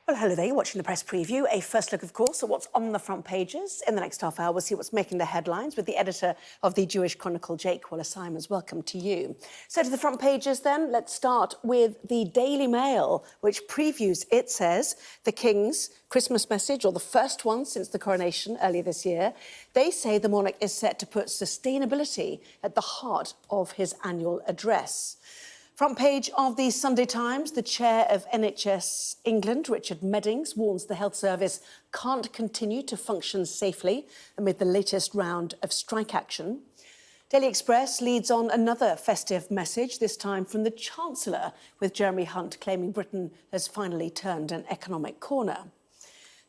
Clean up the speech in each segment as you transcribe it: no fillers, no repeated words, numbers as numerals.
Well, hello there. You're watching the press preview. A first look, of course, at what's on the front pages. In the next half hour, we'll see what's making the headlines with the editor of the Jewish Chronicle, Jake Wallis Simons. Welcome to you. So to the front pages then, let's start with the Daily Mail, which previews, it says, the King's Christmas message, or the first one since the coronation earlier this year. They say the monarch is set to put sustainability at the heart of his annual address. Front page of the Sunday Times, the chair of NHS England, Richard Meddings, warns the health service can't continue to function safely amid the latest round of strike action. Daily Express leads on another festive message, this time from the Chancellor, with Jeremy Hunt claiming Britain has finally turned an economic corner.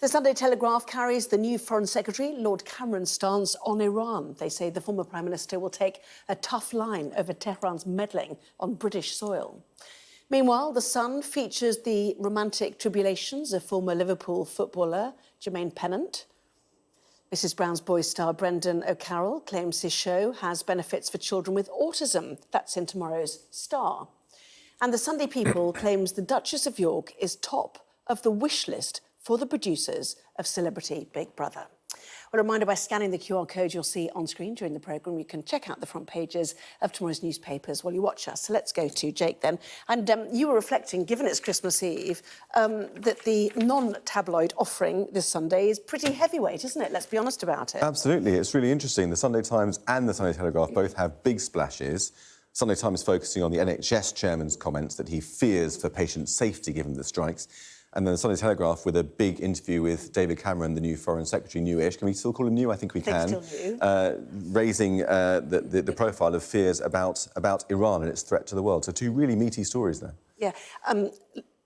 The Sunday Telegraph carries the new Foreign Secretary, Lord Cameron's stance on Iran. They say the former Prime Minister will take a tough line over Tehran's meddling on British soil. Meanwhile, The Sun features the romantic tribulations of former Liverpool footballer Jermaine Pennant. Mrs Brown's Boys star Brendan O'Carroll claims his show has benefits for children with autism. That's in tomorrow's Star. And the Sunday People claims the Duchess of York is top of the wish list for the producers of Celebrity Big Brother. Well, a reminder, by scanning the QR code you'll see on screen during the programme, you can check out the front pages of tomorrow's newspapers while you watch us. So let's go to Jake then. And you were reflecting, given it's Christmas Eve, that the non-tabloid offering this Sunday is pretty heavyweight, isn't it? Let's be honest about it. Absolutely. It's really interesting. The Sunday Times and the Sunday Telegraph both have big splashes. Sunday Times focusing on the NHS chairman's comments that he fears for patient safety given the strikes. And then the Sunday Telegraph with a big interview with David Cameron, the new Foreign Secretary, newish. Can we still call him new? I think we can. Still new. Raising the profile of fears about Iran and its threat to the world. So two really meaty stories there. Yeah.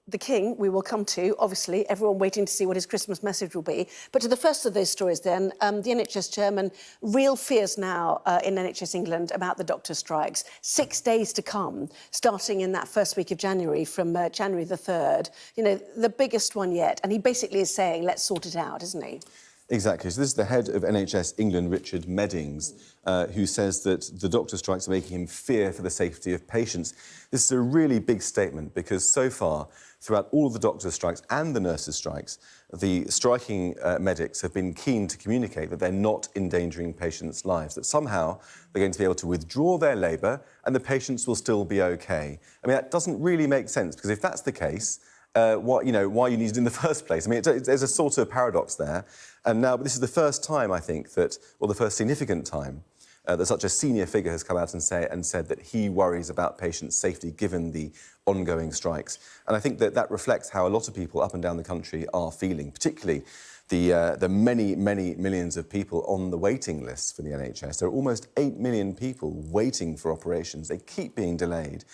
The King, we will come to, obviously, everyone waiting to see what his Christmas message will be. But to the first of those stories then, the NHS chairman, real fears now in NHS England about the doctor strikes. 6 days to come, starting in that first week of January, from January the 3rd. You know, the biggest one yet. And he basically is saying, let's sort it out, isn't he? Exactly. So this is the head of NHS England, Richard Meddings, who says that the doctor strikes are making him fear for the safety of patients. This is a really big statement because so far, throughout all of the doctors' strikes and the nurses' strikes, the striking medics have been keen to communicate that they're not endangering patients' lives, that somehow they're going to be able to withdraw their labour and the patients will still be OK. I mean, that doesn't really make sense, because if that's the case, why you need it in the first place. I mean, there's a sort of paradox there. And now, but this is the first time, I think, that, or the first significant time, that such a senior figure has come out and said that he worries about patient safety given the ongoing strikes. And I think that that reflects how a lot of people up and down the country are feeling, particularly the many, many millions of people on the waiting list for the NHS. There are almost 8 million people waiting for operations. They keep being delayed.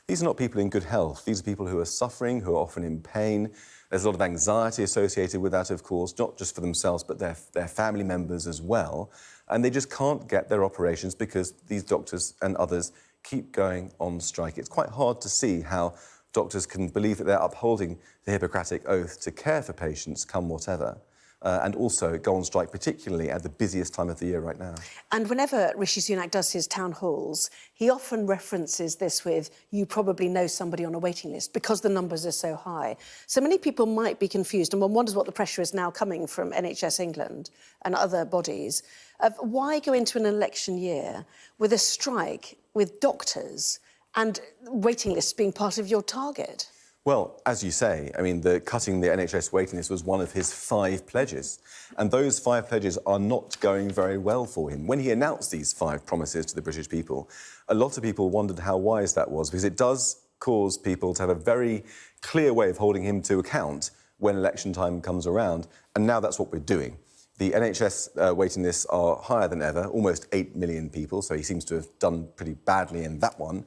These are not people in good health. These are people who are suffering, who are often in pain. There's a lot of anxiety associated with that, of course, not just for themselves, but their family members as well. And they just can't get their operations because these doctors and others keep going on strike. It's quite hard to see how doctors can believe that they're upholding the Hippocratic oath to care for patients, come whatever. And also go on strike, particularly at the busiest time of the year right now. And whenever Rishi Sunak does his town halls, he often references this with, you probably know somebody on a waiting list, because the numbers are so high. So many people might be confused, and one wonders what the pressure is now coming from NHS England and other bodies, of why go into an election year with a strike with doctors and waiting lists being part of your target? Well, as you say, I mean, cutting the NHS waiting list was one of his 5 pledges. And those 5 pledges are not going very well for him. When he announced these 5 promises to the British people, a lot of people wondered how wise that was, because it does cause people to have a very clear way of holding him to account when election time comes around. And now that's what we're doing. The NHS waiting lists are higher than ever, almost 8 million people, so he seems to have done pretty badly in that one.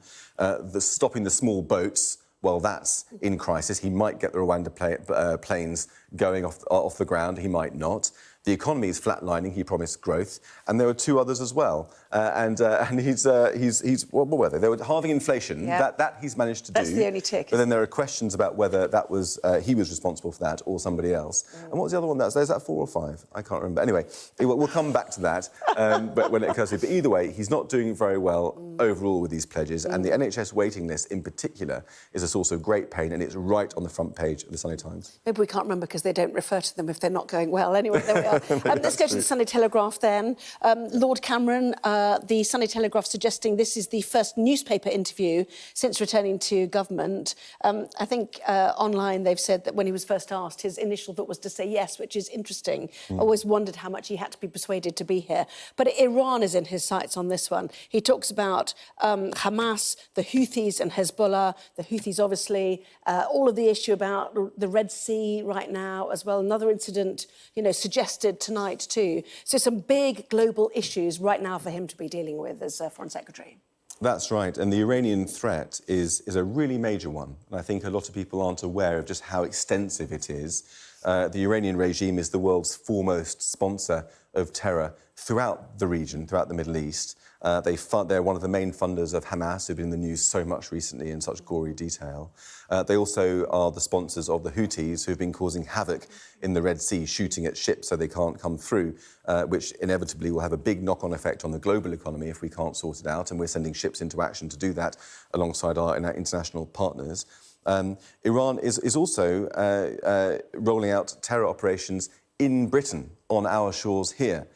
Stopping the small boats, well, that's in crisis. He might get the Rwanda planes going off the ground. He might not. The economy is flatlining. He promised growth, and there were two others as well. And he's what were they? They were halving inflation. Yeah. That he's managed to do. That's the only tick. But then there are questions about whether that was he was responsible for that or somebody else. And what was the other one? Is that 4 or 5? I can't remember. Anyway, we'll come back to that. But when it occurs to me. But either way, he's not doing very well overall with these pledges. And the NHS waiting list in particular is a source of great pain, and it's right on the front page of the Sunday Times. Maybe we can't remember because they don't refer to them if they're not going well. Anyway, there we are. Let's go to the Sunday Telegraph then. Lord Cameron, the Sunday Telegraph suggesting this is the first newspaper interview since returning to government. I think online they've said that when he was first asked, his initial thought was to say yes, which is interesting. Always wondered how much he had to be persuaded to be here. But Iran is in his sights on this one. He talks about Hamas, the Houthis and Hezbollah. The Houthis, obviously, all of the issue about the Red Sea right now as well. Another incident, suggested tonight too. So some big global issues right now for him to be dealing with as Foreign Secretary. That's right, and the Iranian threat is a really major one. And I think a lot of people aren't aware of just how extensive it is. The Iranian regime is the world's foremost sponsor of terror throughout the region, throughout the Middle East. They're one of the main funders of Hamas, who've been in the news so much recently in such gory detail. They also are the sponsors of the Houthis, who've been causing havoc in the Red Sea, shooting at ships so they can't come through, which inevitably will have a big knock-on effect on the global economy if we can't sort it out. And we're sending ships into action to do that alongside our international partners. Iran is also rolling out terror operations in Britain, on our shores here.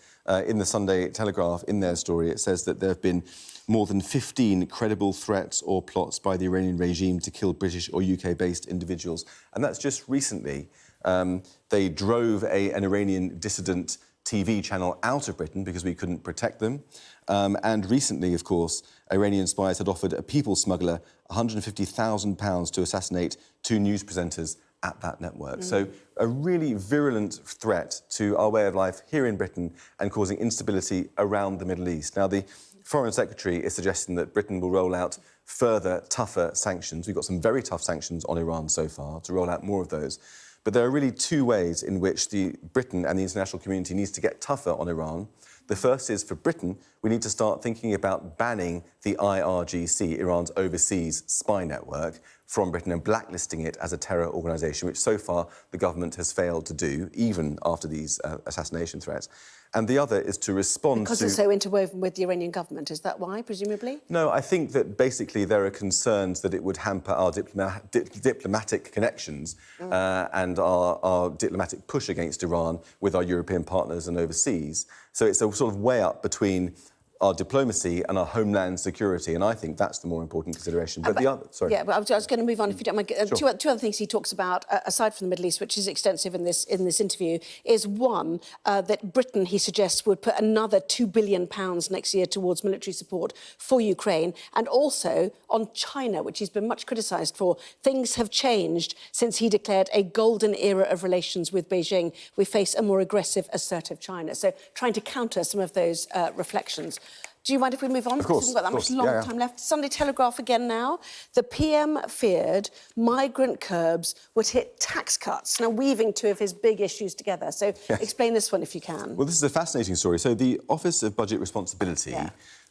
In the Sunday Telegraph, in their story, it says that there have been more than 15 credible threats or plots by the Iranian regime to kill British or UK-based individuals. And that's just recently. They drove an Iranian dissident TV channel out of Britain because we couldn't protect them. And recently, of course, Iranian spies had offered a people smuggler £150,000 to assassinate 2 news presenters at that network. So a really virulent threat to our way of life here in Britain and causing instability around the Middle East. Now, the Foreign Secretary is suggesting that Britain will roll out further, tougher sanctions. We've got some very tough sanctions on Iran so far, to roll out more of those. But there are really 2 ways in which Britain and the international community needs to get tougher on Iran. The first is, for Britain, we need to start thinking about banning the IRGC, Iran's overseas spy network, from Britain and blacklisting it as a terror organisation, which so far the government has failed to do, even after these assassination threats. And the other is to respond because it's so interwoven with the Iranian government. Is that why, presumably? No, I think that basically there are concerns that it would hamper our diplomatic connections and our diplomatic push against Iran with our European partners and overseas. So it's a sort of way up between our diplomacy and our homeland security, and I think that's the more important consideration. But the other, sorry. Yeah, but I was going to move on, if you don't mind. Sure. Two other things he talks about, aside from the Middle East, which is extensive in this interview, is one, that Britain, he suggests, would put another £2 billion next year towards military support for Ukraine, and also on China, which he's been much criticised for. Things have changed since he declared a golden era of relations with Beijing. We face a more aggressive, assertive China. So trying to counter some of those reflections. Do you mind if we move on? Of course. Because we've got that much long time left. Sunday Telegraph again now. The PM feared migrant curbs would hit tax cuts. Now, weaving 2 of his big issues together. So explain this one if you can. Well, this is a fascinating story. So the Office of Budget Responsibility,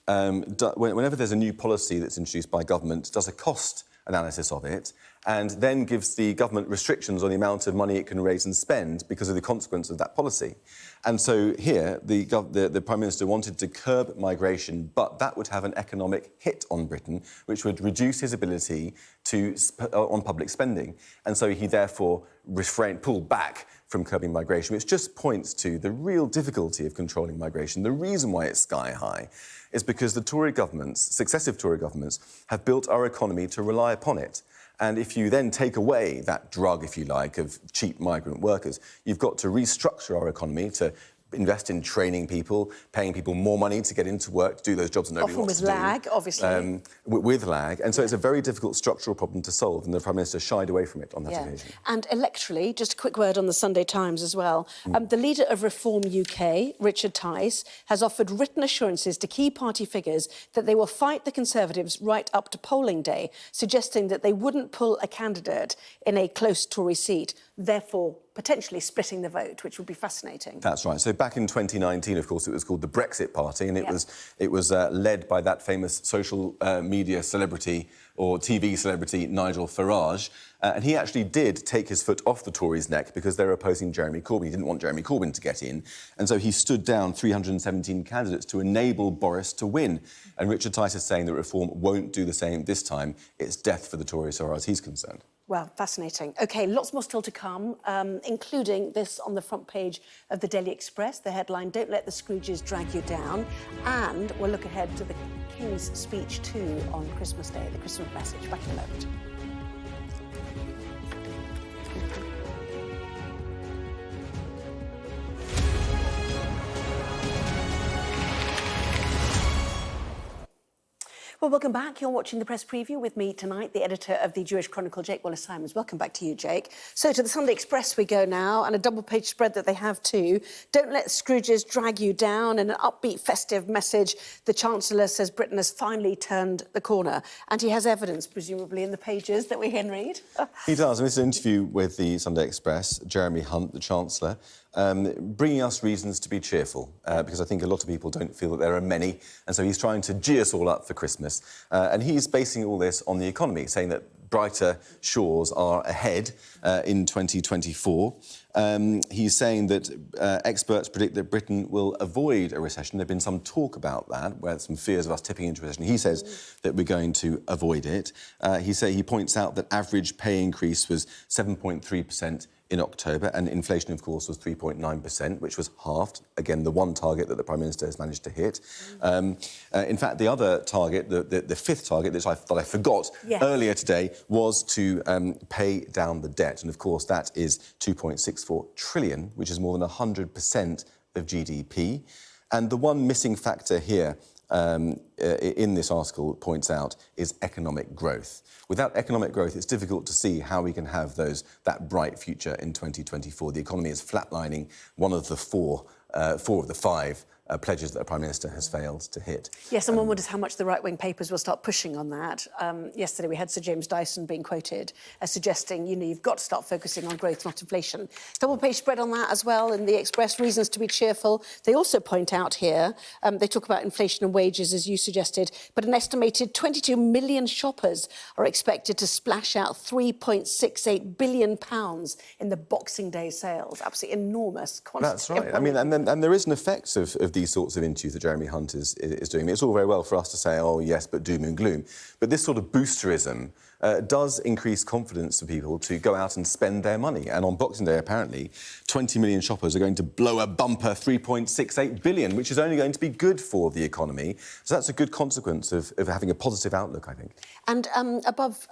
whenever there's a new policy that's introduced by government, does a cost analysis of it and then gives the government restrictions on the amount of money it can raise and spend because of the consequence of that policy. And so here, the Prime Minister wanted to curb migration, but that would have an economic hit on Britain, which would reduce his ability on public spending. And so he therefore pulled back from curbing migration, which just points to the real difficulty of controlling migration. The reason why it's sky high is because the Tory governments, successive Tory governments, have built our economy to rely upon it. And if you then take away that drug, if you like, of cheap migrant workers, you've got to restructure our economy to invest in training people, paying people more money to get into work, to do those jobs that nobody wants to do. Often with lag, obviously. With lag. And so it's a very difficult structural problem to solve, and the Prime Minister shied away from it on that occasion. And electorally, just a quick word on the Sunday Times as well. The leader of Reform UK, Richard Tice, has offered written assurances to key party figures that they will fight the Conservatives right up to polling day, suggesting that they wouldn't pull a candidate in a close Tory seat, therefore potentially splitting the vote, which would be fascinating. That's right. So back in 2019, of course, it was called the Brexit Party, and it was led by that famous social media celebrity or TV celebrity Nigel Farage. And he actually did take his foot off the Tories' neck because they were opposing Jeremy Corbyn. He didn't want Jeremy Corbyn to get in. And so he stood down 317 candidates to enable Boris to win. And Richard Tice is saying that reform won't do the same this time. It's death for the Tories, so far as he's concerned. Well, fascinating. OK, lots more still to come, including this on the front page of the Daily Express, the headline, "Don't let the Scrooges drag you down." And we'll look ahead to the King's speech too on Christmas Day, the Christmas message. Back in a moment. Well, welcome back. You're watching the press preview with me tonight, the editor of the Jewish Chronicle, Jake Wallis Simons. Welcome back to you, Jake. So to the Sunday Express we go now, and a double-page spread that they have too. Don't let Scrooges drag you down. In an upbeat, festive message, the Chancellor says Britain has finally turned the corner. And he has evidence, presumably, in the pages that we can read. He does. In this interview with the Sunday Express, Jeremy Hunt, the Chancellor, bringing us reasons to be cheerful, because I think a lot of people don't feel that there are many, and so he's trying to gee us all up for Christmas. And he's basing all this on the economy, saying that brighter shores are ahead in 2024. He's saying that experts predict that Britain will avoid a recession. There have been some talk about that, where some fears of us tipping into a recession. He says that we're going to avoid it. He points out that average pay increase was 7.3% in October, and inflation, of course, was 3.9%, which was halved. Again, the one target that the Prime Minister has managed to hit. In fact, the other target, the fifth target that I forgot earlier today, was to pay down the debt. And, of course, that is 2.64 trillion, which is more than 100% of GDP. And the one missing factor here in this article points out is economic growth. Without economic growth, it's difficult to see how we can have that bright future in 2024. The economy is flatlining, one of the four of the five pledges that the Prime Minister has failed to hit. Yes, and one wonders how much the right-wing papers will start pushing on that. Yesterday we had Sir James Dyson being quoted as suggesting, you've got to start focusing on growth, not inflation. Double-page spread on that as well in the Express, reasons to be cheerful. They also point out here, they talk about inflation and wages, as you suggested, but an estimated 22 million shoppers are expected to splash out £3.68 billion in the Boxing Day sales. Absolutely enormous quantity. That's right. I mean, and there is an effect of these sorts of interviews that Jeremy Hunt is doing. It's all very well for us to say, oh, yes, but doom and gloom. But this sort of boosterism does increase confidence for people to go out and spend their money. And on Boxing Day, apparently, 20 million shoppers are going to blow a bumper 3.68 billion, which is only going to be good for the economy. So that's a good consequence of having a positive outlook, I think. And above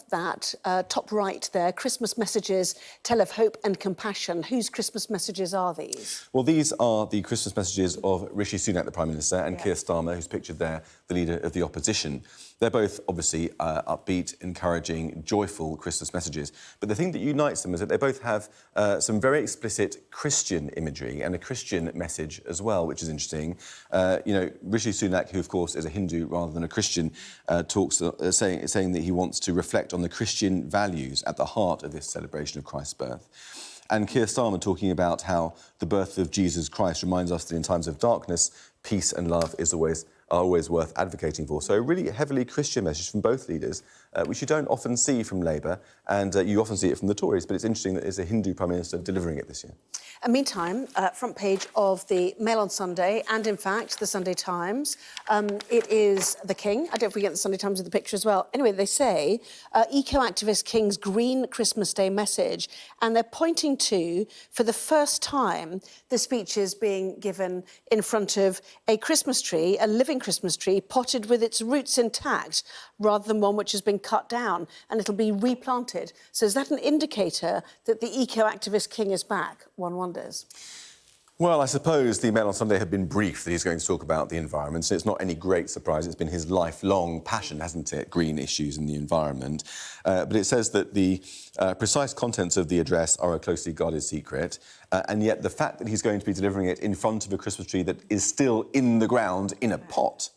that, top right there, Christmas messages tell of hope and compassion. Whose Christmas messages are these? Well, these are the Christmas messages of Rishi Sunak, the Prime Minister, and Keir Starmer, who's pictured there, the leader of the opposition. They're both, obviously, upbeat, encouraging, joyful Christmas messages. But the thing that unites them is that they both have some very explicit Christian imagery and a Christian message as well, which is interesting. Rishi Sunak, who, of course, is a Hindu rather than a Christian, talks saying that he wants to reflect on the Christian values at the heart of this celebration of Christ's birth. And Keir Starmer talking about how the birth of Jesus Christ reminds us that in times of darkness, peace and love are always worth advocating for. So a really heavily Christian message from both leaders, which you don't often see from Labour, and you often see it from the Tories, but it's interesting that it's a Hindu Prime Minister delivering it this year. And meantime, front page of the Mail on Sunday, and in fact, the Sunday Times, it is the King. I don't forget the Sunday Times with the picture as well. Anyway, they say, eco-activist King's green Christmas Day message, and they're pointing to, for the first time, the speech is being given in front of a Christmas tree, a living Christmas tree, potted with its roots intact, rather than one which has been cut down, and it'll be replanted. So is that an indicator that the eco-activist King is back? One wonders. Well, I suppose the Mail on Sunday had been briefed that he's going to talk about the environment, so it's not any great surprise. It's been his lifelong passion, hasn't it, green issues and the environment. But it says that the precise contents of the address are a closely guarded secret, and yet the fact that he's going to be delivering it in front of a Christmas tree that is still in the ground in a pot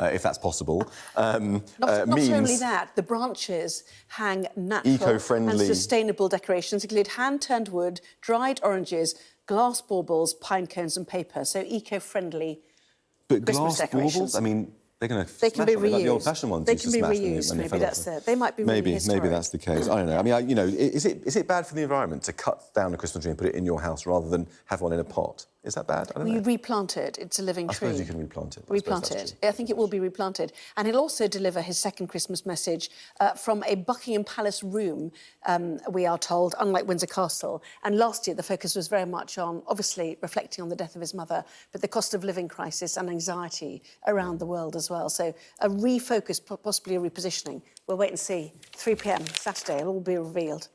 if that's possible. Not only that, the branches hang natural Eco-friendly and sustainable decorations, include hand-turned wood, dried oranges, glass baubles, pine cones and paper, so eco-friendly But Christmas glass decorations. baubles, I mean, they're going to They can be like the reused. old-fashioned ones They used can to be smash when reused. they Maybe fell that's off. it. They might be really historic. Maybe that's the case. I don't know. I mean, is it bad for the environment to cut down a Christmas tree and put it in your house rather than have one in a pot? Is that bad? I don't know. You replant it. It's a living tree. I suppose you can replant it. Replant it. I think it will be replanted. And he'll also deliver his second Christmas message from a Buckingham Palace room, we are told, unlike Windsor Castle. And last year, the focus was very much on, obviously, reflecting on the death of his mother, but the cost of living crisis and anxiety around the world as well. So a refocus, possibly a repositioning. We'll wait and see. 3 p.m. Saturday, it'll all be revealed.